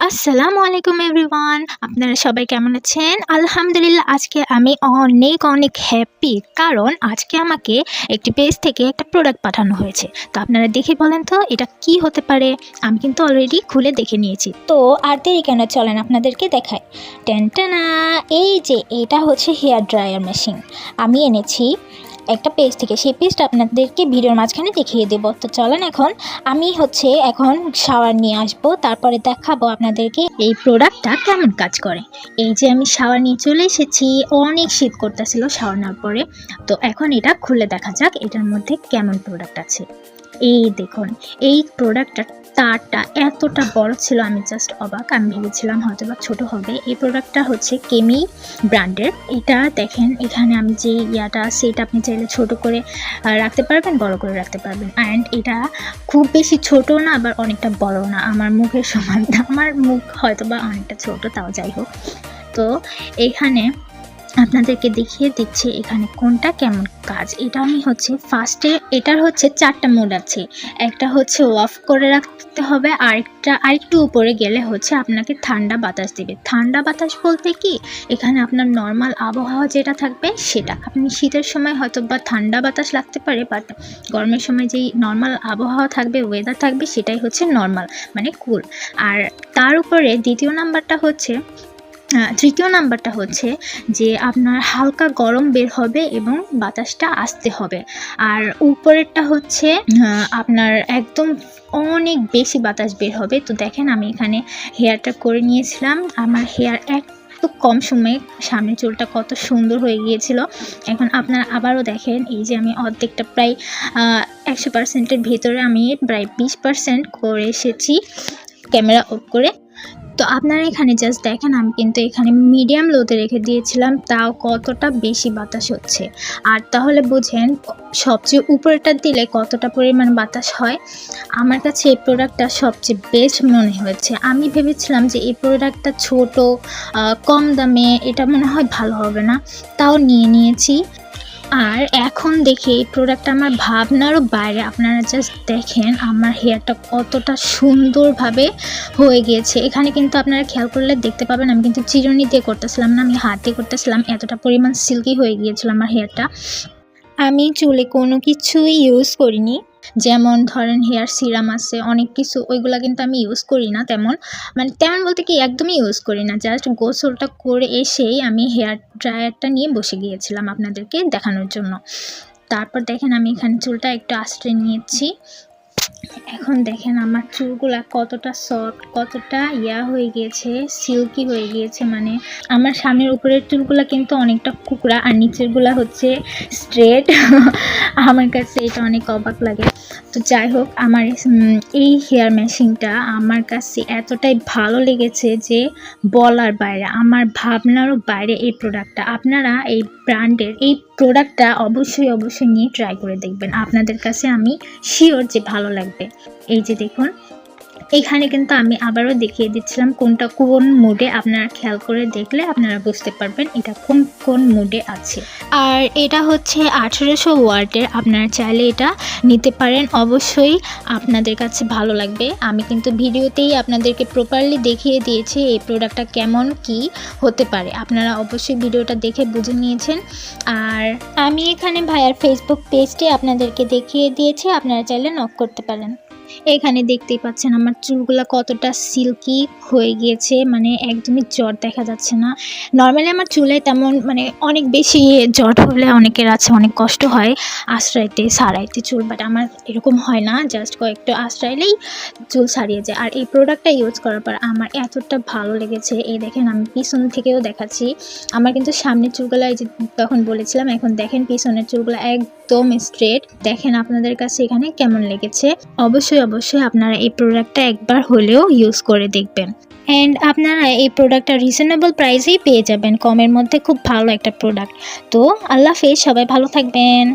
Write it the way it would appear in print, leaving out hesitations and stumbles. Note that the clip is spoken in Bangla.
আসসালামু আলাইকুম এভরিওয়ান, আপনারা সবাই কেমন আছেন? আলহামদুলিল্লাহ, আজকে আমি অনেক অনেক হ্যাপি, কারণ আজকে আমাকে একটি পেজ থেকে একটা প্রোডাক্ট পাঠানো হয়েছে। তো আপনারা দেখে বলেন তো এটা কি হতে পারে? আমি কিন্তু অলরেডি খুলে দেখে নিয়েছি, তো আর দেরি কেন, চলেন আপনাদেরকে দেখাই। টেনটেনা, এই যে এটা হচ্ছে হেয়ার ড্রায়ার মেশিন। আমি এনেছি একটা পেজ থেকে, সেই পেজটা আপনাদেরকে ভিডিওর মাঝখানে দেখিয়ে দেব। তো চলেন আমি এখন শাওয়ার নিয়ে আসব, তারপরে দেখাবো আপনাদেরকে এই প্রোডাক্টটা কেমন কাজ করে। এই যে আমি শাওয়ার নিয়ে চলে এসেছি, অনেক শীত করতেছিল শাওয়ার নেওয়ার পরে। তো এখন এটা খুলে দেখা যাক এটার মধ্যে কেমন প্রোডাক্ট আছে। এই দেখুন, এই প্রোডাক্টটার তারটা এতটা বড় ছিল, আমি জাস্ট অবাক। আমি ভেবেছিলাম হয়তো বা ছোটো হবে। এই প্রোডাক্টটা হচ্ছে কেমি ব্র্যান্ডের। এটা দেখেন, এখানে আমি যে ইয়াটা আছে, এটা আপনি চাইলে ছোট করে রাখতে পারবেন, বড় করে রাখতে পারবেন। অ্যান্ড এটা খুব বেশি ছোট না, আবার অনেকটা বড় না, আমার মুখের সমান। আমার মুখ হয়তো বা অনেকটা ছোট, তাও যাই হোক। তো এখানে আপনাদেরকে দেখিয়ে দিচ্ছি এখানে কোনটা কেমন কাজ। এটা আমি ফার্স্টে, এটার 4টা মোড আছে। একটা অফ করে রাখতে হবে, আরেকটু উপরে গেলে আপনাকে ঠান্ডা বাতাস দেবে। ঠান্ডা বাতাস বলতে কি, এখানে আপনার নর্মাল আবহাওয়া যেটা থাকবে সেটা। আপনি শীতের সময় হয়তো বা ঠান্ডা বাতাস লাগতে পারে, বাট গরমের সময় যেই নর্মাল আবহাওয়া থাকবে, ওয়েদার থাকবে, সেটাই নর্মাল, মানে কুল। আর তার উপরে তৃতীয় নাম্বারটা যে আপনার হালকা গরম বের হবে এবং বাতাসটা আসতে হবে। আর উপরেরটা আপনার একদম অনেক বেশি বাতাস বের হবে। তো দেখেন, আমি এখানে হেয়ারটা করে নিয়েছিলাম। আমার হেয়ার একটু কম সময়ে সামনের চুলটা কত সুন্দর হয়ে গিয়েছিল। এখন আপনারা আবারও দেখেন, এই যে আমি অর্ধেকটা প্রায় 100%-এর ভেতরে আমি প্রায় 20% করে এসেছি ক্যামেরা অফ করে। তো আপনারা এখানে জাস্ট দেখেন, আমি কিন্তু এখানে মিডিয়াম লোতে রেখে দিয়েছিলাম, তাও কতটা বেশি বাতাস হচ্ছে। আর তাহলে বুঝেন সবচেয়ে উপরেটা দিলে কতটা পরিমাণ বাতাস হয়। আমার কাছে এই প্রোডাক্টটা সবচেয়ে বেস্ট মনে হয়েছে। আমি ভেবেছিলাম যে এই প্রোডাক্টটা ছোট, কম দামে, এটা মনে হয় ভালো হবে না, তাও নিয়েছি। আর এখন দেখে এই প্রোডাক্টটা আমার ভাবনারও বাইরে। আপনারা জাস্ট দেখেন আমার হেয়ারটা কতটা সুন্দরভাবে হয়ে গিয়েছে। এখানে কিন্তু আপনারা খেয়াল করলে দেখতে পাবেন, আমি কিন্তু চিরুনি দিয়ে করতেছিলাম না, আমি হাত দিয়ে করতেছিলাম। এতটা পরিমাণ সিল্কি হয়ে গিয়েছিল আমার হেয়ারটা। আমি চুলে কোনো কিছুই ইউজ করিনি, যেমন ধরেন হেয়ার সিরাম আছে অনেক কিছু, ওইগুলো কিন্তু আমি ইউজ করি না তেমন বলতে কি একদমই ইউজ করি না। জাস্ট গোসলটা করে এসেই আমি হেয়ার ড্রায়ারটা নিয়ে বসে গিয়েছিলাম আপনাদেরকে দেখানোর জন্য। তারপর দেখেন, আমি এখানে চুলটা একটু আঁচড়ে নিয়েছি। এখন দেখেন আমার চুলগুলা কতটা সফট, কতটা হয়ে গিয়েছে, সিল্কি হয়ে গিয়েছে। মানে আমার সামনের উপরের চুলগুলা কিন্তু অনেকটা কুকড়া, আর নিচেরগুলা স্ট্রেট। আমার কাছে এটা অনেক অবাক লাগে। তো যাই হোক, আমার এই হেয়ার মেশিনটা আমার কাছে এতটাই ভালো লেগেছে যে বলার বাইরে, আমার ভাবনারও বাইরে এই প্রোডাক্টটা। আপনারা এই ব্র্যান্ডের এই প্রোডাক্টটা অবশ্যই নিয়ে ট্রাই করে দেখবেন, আপনাদের কাছে আমি শিওর যে ভালো লাগবে। এই যে দেখুন, এখানে কিন্তু আমি আবারও দেখিয়ে দিচ্ছিলাম কোনটা কোন মুডে। আপনারা খেয়াল করে দেখলে আপনারা বুঝতে পারবেন এটা কোন মুডে আছে। আর এটা 1800 ওয়াটের। আপনারা চাইলে এটা নিতে পারেন, অবশ্যই আপনাদের কাছে ভালো লাগবে। আমি কিন্তু ভিডিওতেই আপনাদেরকে প্রপারলি দেখিয়ে দিয়েছি এই প্রোডাক্টটা কেমন কি হতে পারে। আপনারা অবশ্যই ভিডিওটা দেখে বুঝে নিয়েছেন। আর আমি এখানে ভাইয়ার ফেসবুক পেজটি আপনাদেরকে দেখিয়ে দিয়েছি, আপনারা চাইলে নক করতে পারেন। এখানে দেখতেই পাচ্ছেন আমার চুলগুলা কতটা সিল্কি হয়ে গিয়েছে, মানে একদমই জট দেখা যাচ্ছে না। নর্মালি আমার চুলে তেমন অনেক বেশি জট হলে অনেকের আছে অনেক কষ্ট হয় আশ্রাইতে সারাইতে চুল, বাট আমার এরকম হয় না। জাস্ট কয়েকটা আশ্রাইলেই চুল সারিয়ে যায়। আর এই প্রোডাক্টটা ইউজ করার পর আমার এতটা ভালো লেগেছে। এই দেখেন, আমি পিছন থেকেও দেখাচ্ছি। আমার কিন্তু সামনের চুলগুলো, এই যে তখন বলেছিলাম, এখন দেখেন পিছনের চুলগুলো একদম স্ট্রেট। দেখেন আপনাদের কাছে এখানে কেমন লেগেছে। অবশ্যই আপনারা এই প্রোডাক্টটা একবার হলেও ইউজ করে দেখবেন। অ্যান্ড আপনারা এই প্রোডাক্টটা রিজনেবল প্রাইসেই পেয়ে যাবেন, কমের মধ্যে। খুব ভালো একটা প্রোডাক্ট। তো আল্লাহ হাফেজ, সবাই ভালো থাকবেন।